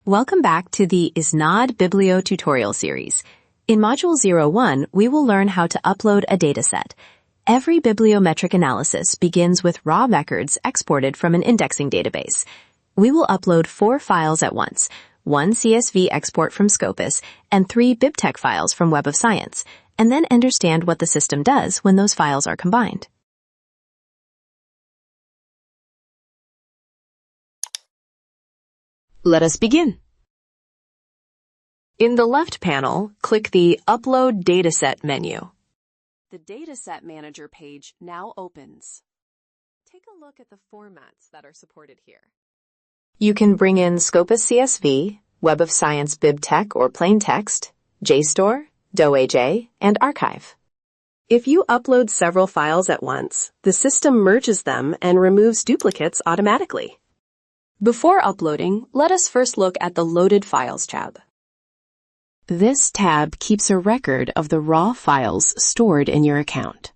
Welcome back to the ISNaDBiblio tutorial series. In Module 01, we will learn how to upload a dataset. Every bibliometric analysis begins with raw records exported from an indexing database. We will upload 4 files at once, 1 CSV export from Scopus and 3 BibTeX files from Web of Science, and then understand what the system does when those files are combined. Let us begin. In the left panel, click the Upload Dataset menu. The Dataset Manager page now opens. Take a look at the formats that are supported here. You can bring in Scopus CSV, Web of Science BibTeX or plain text, JSTOR, DOAJ, and arXiv. If you upload several files at once, the system merges them and removes duplicates automatically. Before uploading, let us first look at the Loaded Files tab. This tab keeps a record of the raw files stored in your account.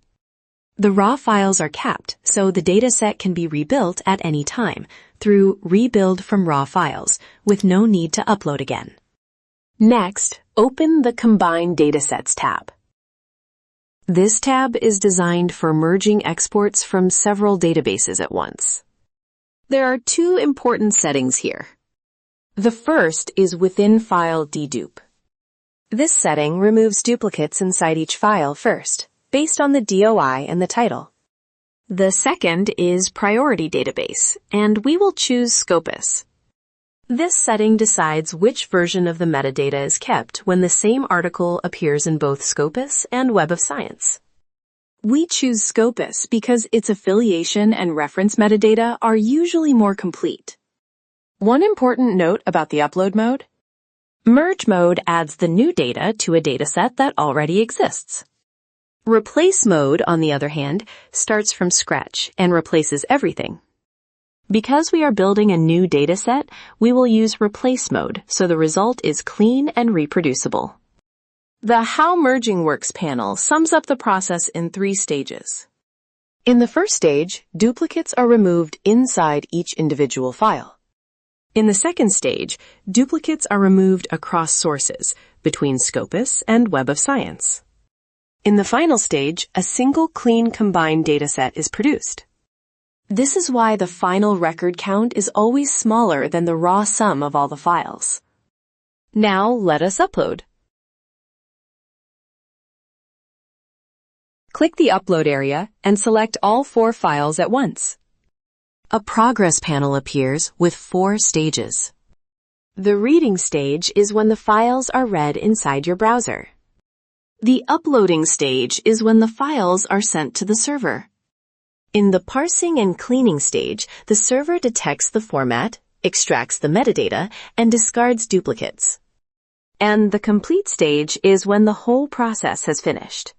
The raw files are capped, so the dataset can be rebuilt at any time through Rebuild from Raw Files, with no need to upload again. Next, open the Combine Datasets tab. This tab is designed for merging exports from several databases at once. There are 2 important settings here. The first is within file dedup. This setting removes duplicates inside each file first, based on the DOI and the title. The second is priority database, and we will choose Scopus. This setting decides which version of the metadata is kept when the same article appears in both Scopus and Web of Science. We choose Scopus because its affiliation and reference metadata are usually more complete. One important note about the upload mode: Merge mode adds the new data to a dataset that already exists. Replace mode, on the other hand, starts from scratch and replaces everything. Because we are building a new dataset, we will use replace mode so the result is clean and reproducible. The How Merging Works panel sums up the process in 3 stages. In the first stage, duplicates are removed inside each individual file. In the second stage, duplicates are removed across sources, between Scopus and Web of Science. In the final stage, a single clean combined dataset is produced. This is why the final record count is always smaller than the raw sum of all the files. Now let us upload. Click the Upload area and select all 4 files at once. A progress panel appears with 4 stages. The reading stage is when the files are read inside your browser. The uploading stage is when the files are sent to the server. In the parsing and cleaning stage, the server detects the format, extracts the metadata, and discards duplicates. And the complete stage is when the whole process has finished.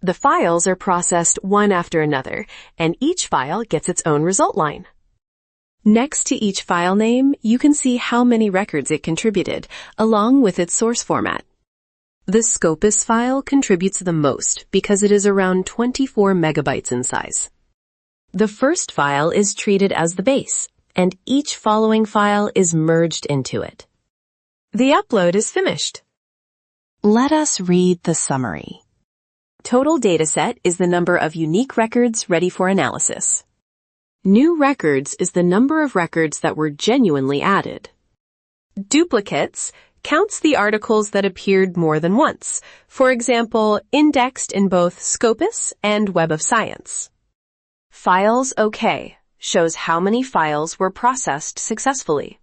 The files are processed one after another, and each file gets its own result line. Next to each file name, you can see how many records it contributed, along with its source format. The Scopus file contributes the most because it is around 24 megabytes in size. The first file is treated as the base, and each following file is merged into it. The upload is finished. Let us read the summary. Total dataset is the number of unique records ready for analysis. New records is the number of records that were genuinely added. Duplicates counts the articles that appeared more than once, for example, indexed in both Scopus and Web of Science. Files OK shows how many files were processed successfully.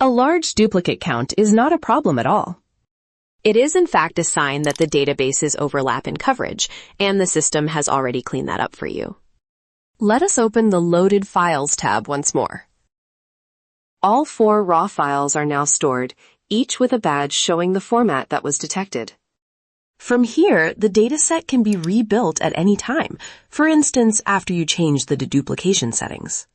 A large duplicate count is not a problem at all. It is in fact a sign that the databases overlap in coverage, and the system has already cleaned that up for you. Let us open the Loaded Files tab once more. All 4 raw files are now stored, each with a badge showing the format that was detected. From here, the dataset can be rebuilt at any time, for instance, after you change the deduplication settings.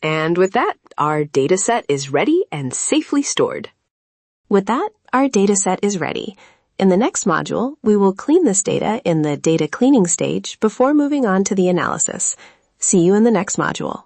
And with that, our dataset is ready and safely stored. With that, our dataset is ready. In the next module, we will clean this data in the data cleaning stage before moving on to the analysis. See you in the next module.